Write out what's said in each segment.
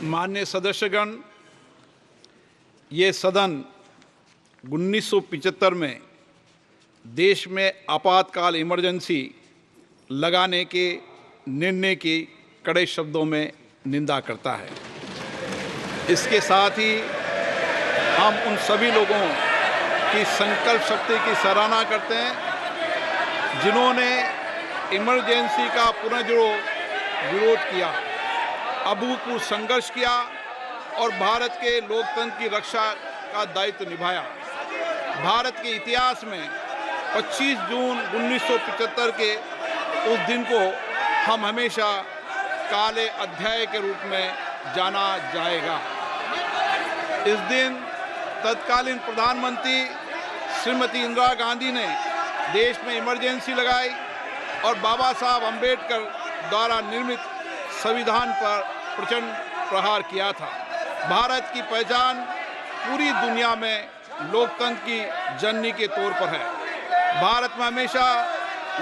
माननीय सदस्यगण, ये सदन 1975 में देश में आपातकाल इमरजेंसी लगाने के निर्णय की कड़े शब्दों में निंदा करता है। इसके साथ ही हम उन सभी लोगों की संकल्प शक्ति की सराहना करते हैं जिन्होंने इमरजेंसी का पुनर्विरोध विरोध किया, अभूतपूर्व संघर्ष किया और भारत के लोकतंत्र की रक्षा का दायित्व निभाया। भारत के इतिहास में 25 जून 1975 के उस दिन को हम हमेशा काले अध्याय के रूप में जाना जाएगा। इस दिन तत्कालीन प्रधानमंत्री श्रीमती इंदिरा गांधी ने देश में इमरजेंसी लगाई और बाबा साहब अम्बेडकर द्वारा निर्मित संविधान पर प्रचंड प्रहार किया था। भारत की पहचान पूरी दुनिया में लोकतंत्र की जननी के तौर पर है। भारत में हमेशा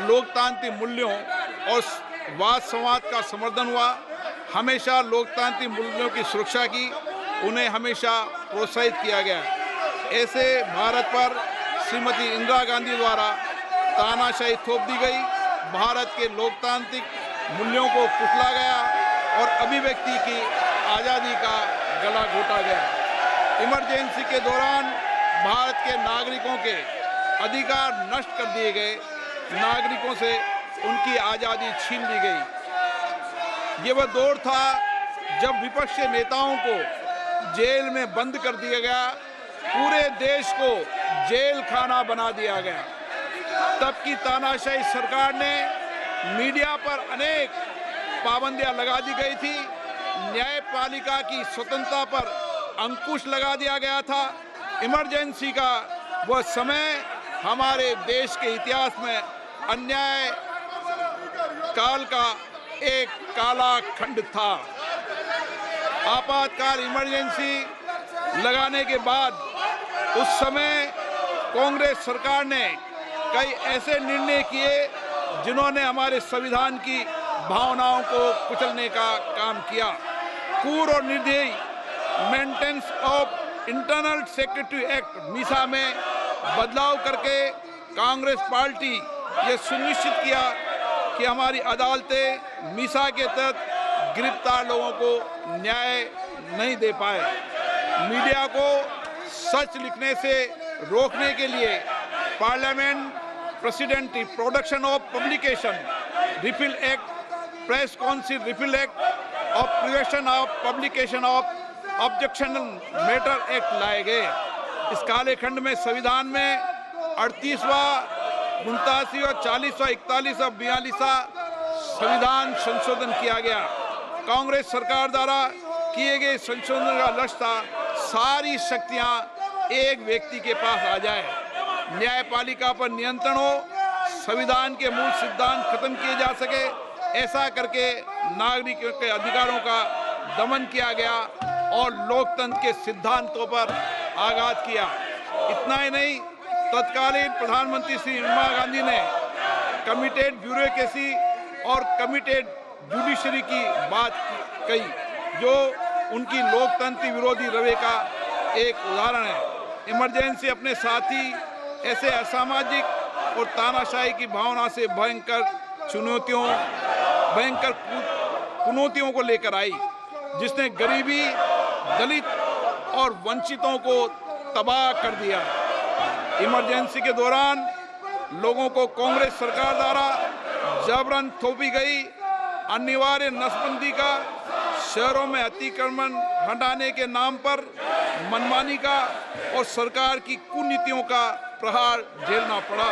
लोकतांत्रिक मूल्यों और वाद संवाद का समर्थन हुआ, हमेशा लोकतांत्रिक मूल्यों की सुरक्षा की, उन्हें हमेशा प्रोत्साहित किया गया। ऐसे भारत पर श्रीमती इंदिरा गांधी द्वारा तानाशाही थोप दी गई, भारत के लोकतांत्रिक मूल्यों को कुचला गया और अभिव्यक्ति की आज़ादी का गला घोटा गया। इमरजेंसी के दौरान भारत के नागरिकों के अधिकार नष्ट कर दिए गए, नागरिकों से उनकी आज़ादी छीन ली गई। ये वह दौर था जब विपक्षी नेताओं को जेल में बंद कर दिया गया, पूरे देश को जेल खाना बना दिया गया। तब की तानाशाही सरकार ने मीडिया पर अनेक पाबंदियां लगा दी गई थी, न्यायपालिका की स्वतंत्रता पर अंकुश लगा दिया गया था। इमरजेंसी का वह समय हमारे देश के इतिहास में अन्याय काल का एक काला खंड था। आपातकाल इमरजेंसी लगाने के बाद उस समय कांग्रेस सरकार ने कई ऐसे निर्णय किए जिन्होंने हमारे संविधान की भावनाओं को कुचलने का काम किया। क्रूर और निर्दयी maintenance of internal security act Misa में बदलाव करके कांग्रेस पार्टी ये सुनिश्चित किया कि हमारी अदालतें मीसा के तहत गिरफ्तार लोगों को न्याय नहीं दे पाए। मीडिया को सच लिखने से रोकने के लिए parliament president production of publication repeal act, press council repeal act और prevention of publication of objectionable matter act लाए गए। इस काले खंड में संविधान में 38वां, 89वां, 40वां, 41वां, 42वां संविधान संशोधन किया गया। कांग्रेस सरकार द्वारा किए गए संशोधन का लक्ष्य था सारी शक्तियां एक व्यक्ति के पास आ जाए, न्यायपालिका पर नियंत्रण हो, संविधान के मूल सिद्धांत खत्म किए जा सके। ऐसा करके नागरिकों के अधिकारों का दमन किया गया और लोकतंत्र के सिद्धांतों पर आघात किया। इतना ही नहीं, तत्कालीन प्रधानमंत्री श्री इंदिरा गांधी ने कमिटेड ब्यूरोक्रेसी और कमिटेड जुडिशरी की बात कही, जो उनकी लोकतंत्र विरोधी रवैये का एक उदाहरण है। इमरजेंसी अपने साथी ऐसे असामाजिक और तानाशाही की भावना से भयंकर चुनौतियों को लेकर आई, जिसने गरीबी, दलित और वंचितों को तबाह कर दिया। इमरजेंसी के दौरान लोगों को कांग्रेस सरकार द्वारा जबरन थोपी गई अनिवार्य नसबंदी का, शहरों में अतिक्रमण हटाने के नाम पर मनमानी का और सरकार की कुनीतियों का प्रहार झेलना पड़ा।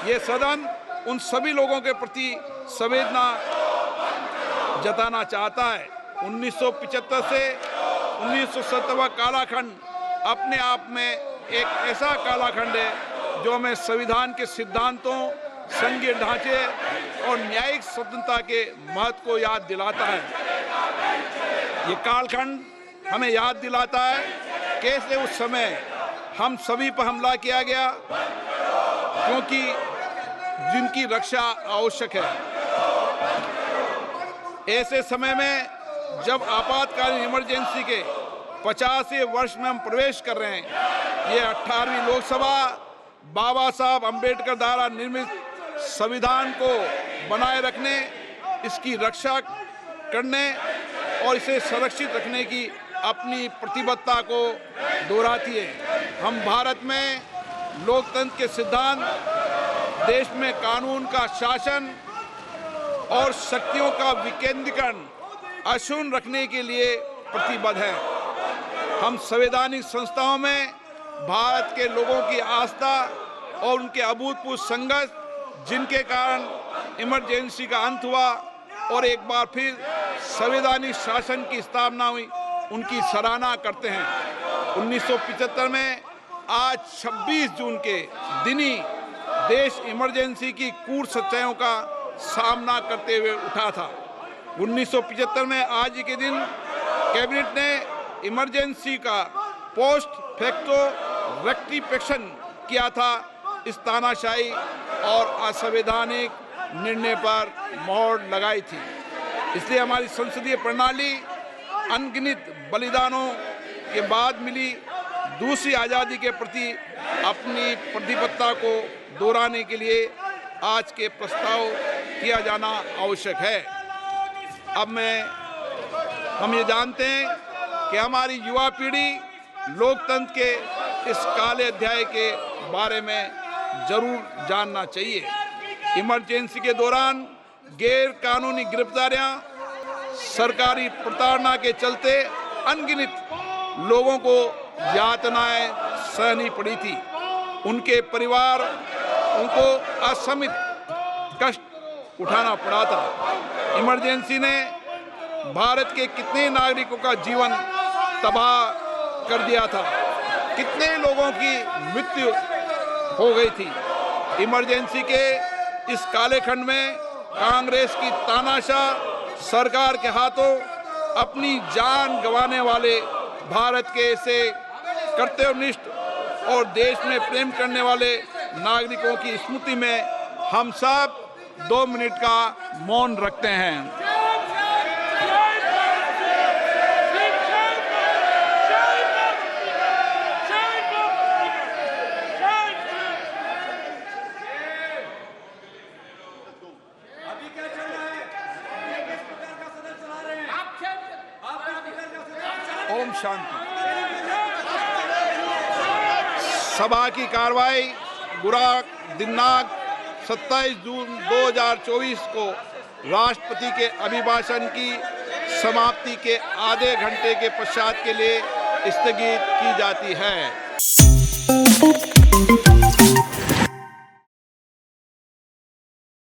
ये सदन उन सभी लोगों के प्रति संवेदना जताना चाहता है। 1975 से 1970 कालाखंड अपने आप में एक ऐसा कालाखंड है जो हमें संविधान के सिद्धांतों, संघीय ढांचे और न्यायिक स्वतंत्रता के महत्व को याद दिलाता है। ये कालखंड हमें याद दिलाता है कैसे उस समय हम सभी पर हमला किया गया, क्योंकि जिनकी रक्षा आवश्यक है। ऐसे समय में जब आपातकालीन इमरजेंसी के 50वें वर्ष में हम प्रवेश कर रहे हैं, ये 18वीं लोकसभा बाबा साहब अंबेडकर द्वारा निर्मित संविधान को बनाए रखने, इसकी रक्षा करने और इसे संरक्षित रखने की अपनी प्रतिबद्धता को दोहराती है। हम भारत में लोकतंत्र के सिद्धांत, देश में कानून का शासन और शक्तियों का विकेंद्रीकरण अक्षुण्ण रखने के लिए प्रतिबद्ध हैं। हम संवैधानिक संस्थाओं में भारत के लोगों की आस्था और उनके अभूतपूर्व संघर्ष, जिनके कारण इमरजेंसी का अंत हुआ और एक बार फिर संवैधानिक शासन की स्थापना हुई, उनकी सराहना करते हैं। 1975 में आज 26 जून के दिन ही देश इमरजेंसी की क्रूर सच्चाइयों का सामना करते हुए उठा था। 1975 में आज के दिन कैबिनेट ने इमरजेंसी का पोस्ट फैक्टो रेक्टिफिकेशन किया था। इस तानाशाही और असंवैधानिक निर्णय पर मोहर लगाई थी। इसलिए हमारी संसदीय प्रणाली अनगिनत बलिदानों के बाद मिली दूसरी आज़ादी के प्रति अपनी प्रतिबद्धता को दोहराने के लिए आज के प्रस्ताव किया जाना आवश्यक है। अब हम ये जानते हैं कि हमारी युवा पीढ़ी लोकतंत्र के इस काले अध्याय के बारे में जरूर जानना चाहिए। इमरजेंसी के दौरान गैर कानूनी गिरफ्तारियां, सरकारी प्रताड़ना के चलते अनगिनत लोगों को यातनाएं सहनी पड़ी थी। उनके परिवार उनको असमित कष्ट उठाना पड़ा था। इमरजेंसी ने भारत के कितने नागरिकों का जीवन तबाह कर दिया था, कितने लोगों की मृत्यु हो गई थी। इमरजेंसी के इस काले खंड में कांग्रेस की तानाशाह सरकार के हाथों अपनी जान गंवाने वाले भारत के ऐसे कर्तव्यनिष्ठ और देश में प्रेम करने वाले नागरिकों की स्मृति में हम सब 2 मिनट का मौन रखते हैं। ओम शांति। सभा की कार्रवाई गुरुवार दिनांक 27 जून 2024 को राष्ट्रपति के अभिभाषण की समाप्ति के आधे घंटे के पश्चात के लिए स्थगित की जाती है।